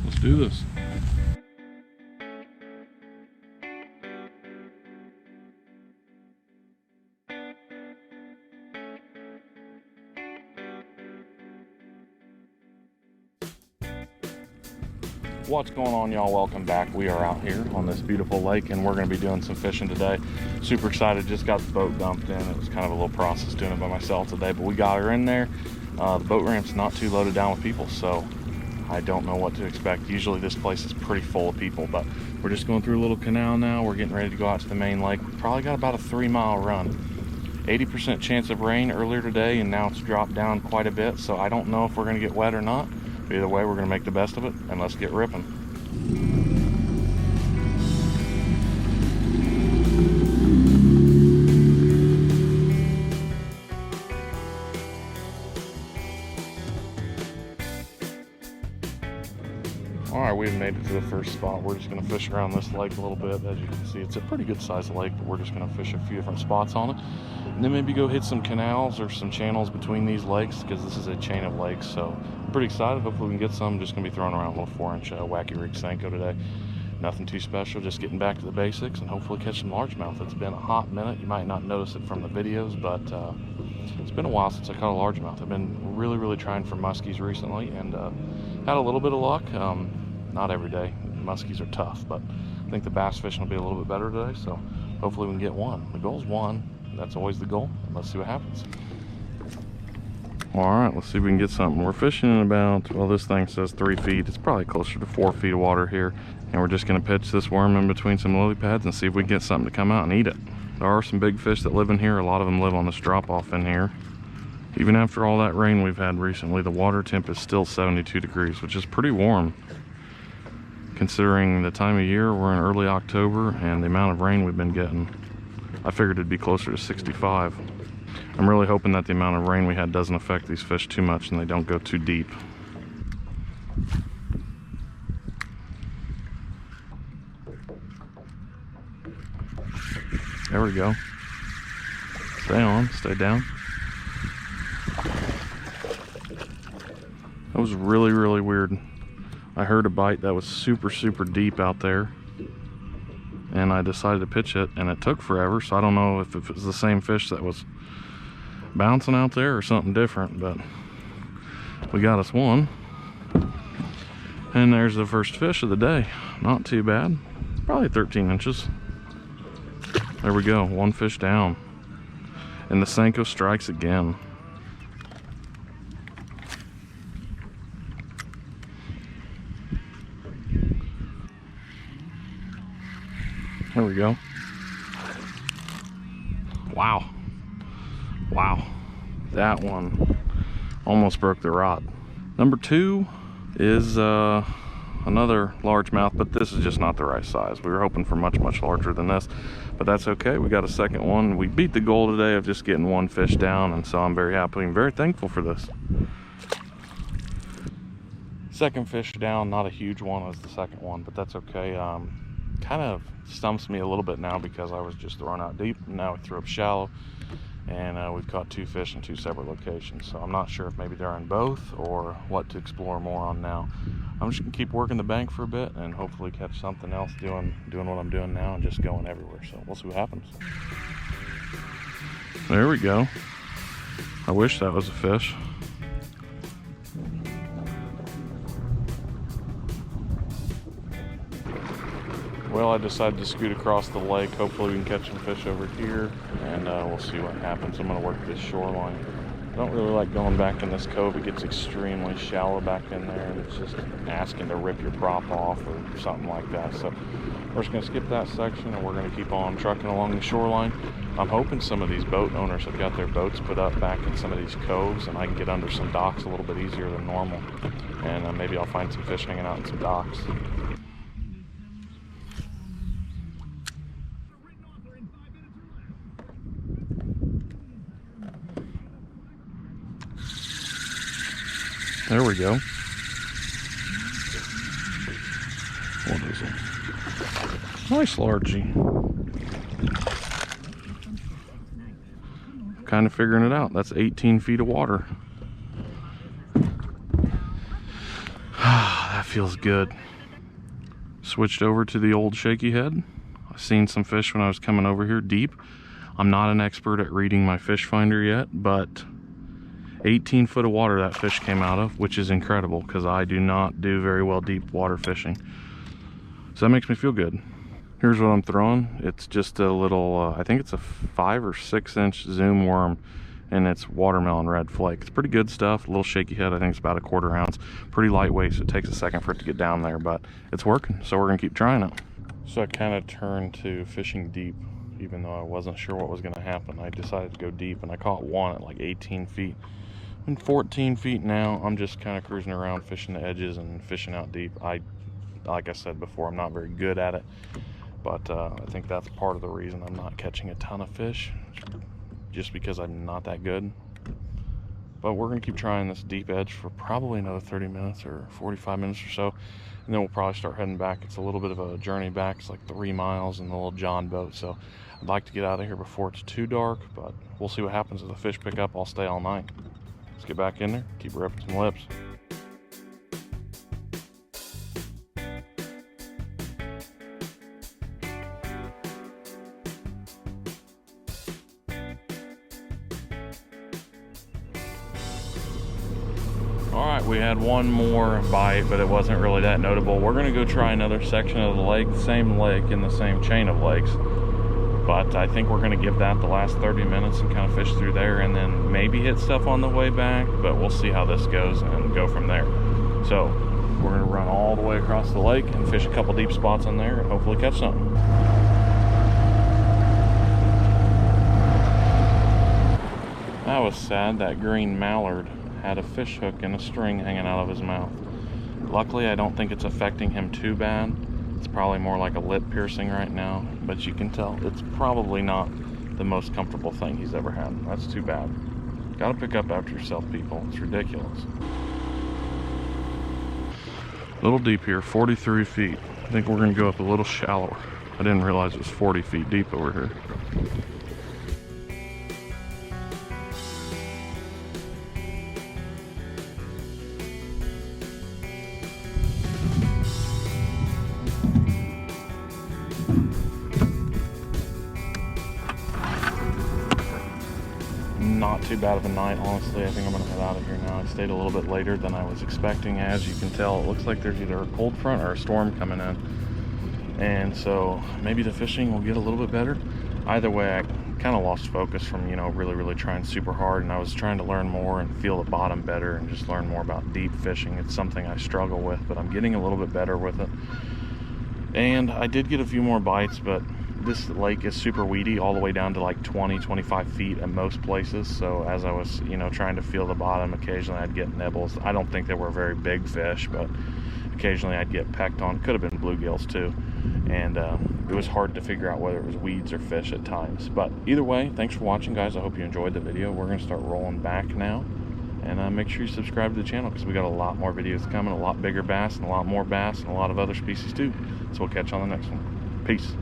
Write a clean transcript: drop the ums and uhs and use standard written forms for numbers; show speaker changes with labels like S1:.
S1: Let's do this. What's going on, y'all? Welcome back. We are out here on this beautiful lake and we're going to be doing some fishing today. Super excited. Just got the boat dumped in. It was kind of a little process doing it by myself today, but we got her in there. The boat ramp's not too loaded down with people, so I don't know what to expect. Usually this place is pretty full of people, but we're just going through a little canal now. We're getting ready to go out to the main lake. We probably got about a 3-mile run. 80% chance of rain earlier today, and now it's dropped down quite a bit, so I don't know if we're going to get wet or not. Either way, we're going to make the best of it, and let's get ripping. All right, we've made it to the first spot. We're just going to fish around this lake a little bit. As you can see, it's a pretty good sized lake, but we're just going to fish a few different spots on it. And then maybe go hit some canals or some channels between these lakes, because this is a chain of lakes. So I'm pretty excited. Hopefully we can get some. I'm just going to be throwing around a little 4-inch wacky rig Senko today. Nothing too special, just getting back to the basics and hopefully catch some largemouth. It's been a hot minute. You might not notice it from the videos, but it's been a while since I caught a largemouth. I've been really trying for muskies recently, and had a little bit of luck. Not every day. Muskies are tough, but I think the bass fishing will be a little bit better today, so hopefully we can get one. The goal's one. That's always the goal. Let's see what happens. All right, let's see if we can get something. We're fishing in about, well, this thing says 3 feet. It's probably closer to 4 feet of water here, and we're just going to pitch this worm in between some lily pads and see if we can get something to come out and eat it. There are some big fish that live in here. A lot of them live on this drop off in here. Even after all that rain we've had recently, the water temp is still 72 degrees, which is pretty warm considering the time of year. We're in early October and the amount of rain we've been getting. I figured it'd be closer to 65. I'm really hoping that the amount of rain we had doesn't affect these fish too much and they don't go too deep. There we go. Stay on, stay down. That was really weird. I heard a bite that was super deep out there, and I decided to pitch it, and it took forever, so I don't know if it was the same fish that was bouncing out there or something different, but we got us one. And there's the first fish of the day. Not too bad. Probably 13 inches. There we go, one fish down. And the Senko strikes again. There we go. Wow. That one almost broke the rod. Number 2 is another largemouth, but this is just not the right size. We were hoping for much larger than this, but that's okay. We got a second one. We beat the goal today of just getting one fish down, and so I'm very happy and very thankful for this. Second fish down, not a huge one as the second one, but that's okay. Kind of stumps me a little bit now because I was just throwing out deep, and now we threw up shallow, and we've caught 2 fish in 2 separate locations. So I'm not sure if maybe they're in both or what to explore more on now. I'm just gonna keep working the bank for a bit and hopefully catch something else doing what I'm doing now and just going everywhere. So we'll see what happens. There we go. I wish that was a fish. Well, I decided to scoot across the lake. Hopefully we can catch some fish over here, and we'll see what happens. I'm going to work this shoreline. I don't really like going back in this cove. It gets extremely shallow back in there, and it's just asking to rip your prop off or something like that. So we're just going to skip that section, and we're going to keep on trucking along the shoreline. I'm hoping some of these boat owners have got their boats put up back in some of these coves, and I can get under some docks a little bit easier than normal. And maybe I'll find some fish hanging out in some docks. There we go. What is it? Nice largie. Kind of figuring it out. That's 18 feet of water. That feels good. Switched over to the old shaky head. I seen some fish when I was coming over here deep. I'm not an expert at reading my fish finder yet, but 18 foot of water that fish came out of, which is incredible because I do not do very well deep water fishing. So that makes me feel good. Here's what I'm throwing. It's just a little, I think it's a 5 or 6 inch zoom worm, and it's watermelon red flake. It's pretty good stuff. A little shaky head. I think it's about a 1/4 ounce. Pretty lightweight, so it takes a second for it to get down there, but it's working. So we're gonna keep trying it. So I kind of turned to fishing deep, even though I wasn't sure what was gonna happen. I decided to go deep, and I caught one at like 18 feet. I'm 14 feet now. I'm just kind of cruising around, fishing the edges and fishing out deep. Like I said before, I'm not very good at it, but I think that's part of the reason I'm not catching a ton of fish, just because I'm not that good. But we're gonna keep trying this deep edge for probably another 30 minutes or 45 minutes or so, and then we'll probably start heading back. It's a little bit of a journey back. It's like 3 miles in the little John boat, so I'd like to get out of here before it's too dark, but we'll see what happens. If the fish pick up, I'll stay all night. Let's get back in there, keep ripping some lips. All right, we had one more bite, but it wasn't really that notable. We're gonna go try another section of the lake, same lake in the same chain of lakes. But I think we're gonna give that the last 30 minutes and kind of fish through there, and then maybe hit stuff on the way back, but we'll see how this goes and go from there. So we're gonna run all the way across the lake and fish a couple deep spots on there and hopefully catch something. That was sad. That green mallard had a fish hook and a string hanging out of his mouth. Luckily, I don't think it's affecting him too bad. It's probably more like a lip piercing right now, but you can tell it's probably not the most comfortable thing he's ever had. That's too bad. Gotta pick up after yourself, people. It's ridiculous. A little deep here, 43 feet. I think we're gonna go up a little shallower. I didn't realize it was 40 feet deep over here. Not too bad of a night, honestly. I think I'm gonna head out of here now. I stayed a little bit later than I was expecting. As you can tell, it looks like there's either a cold front or a storm coming in, and so maybe the fishing will get a little bit better. Either way, I kind of lost focus from, you know, really trying super hard, and I was trying to learn more and feel the bottom better and just learn more about deep fishing. It's something I struggle with, but I'm getting a little bit better with it. And I did get a few more bites, but this lake is super weedy all the way down to like 20-25 feet at most places. So as I was, you know, trying to feel the bottom, occasionally I'd get nibbles. I don't think they were very big fish, but occasionally I'd get pecked on. Could have been bluegills too, and it was hard to figure out whether it was weeds or fish at times. But either way, thanks for watching, guys. I hope you enjoyed the video. We're gonna start rolling back now, and make sure you subscribe to the channel because we got a lot more videos coming, a lot bigger bass and a lot more bass and a lot of other species too. So we'll catch you on the next one. Peace.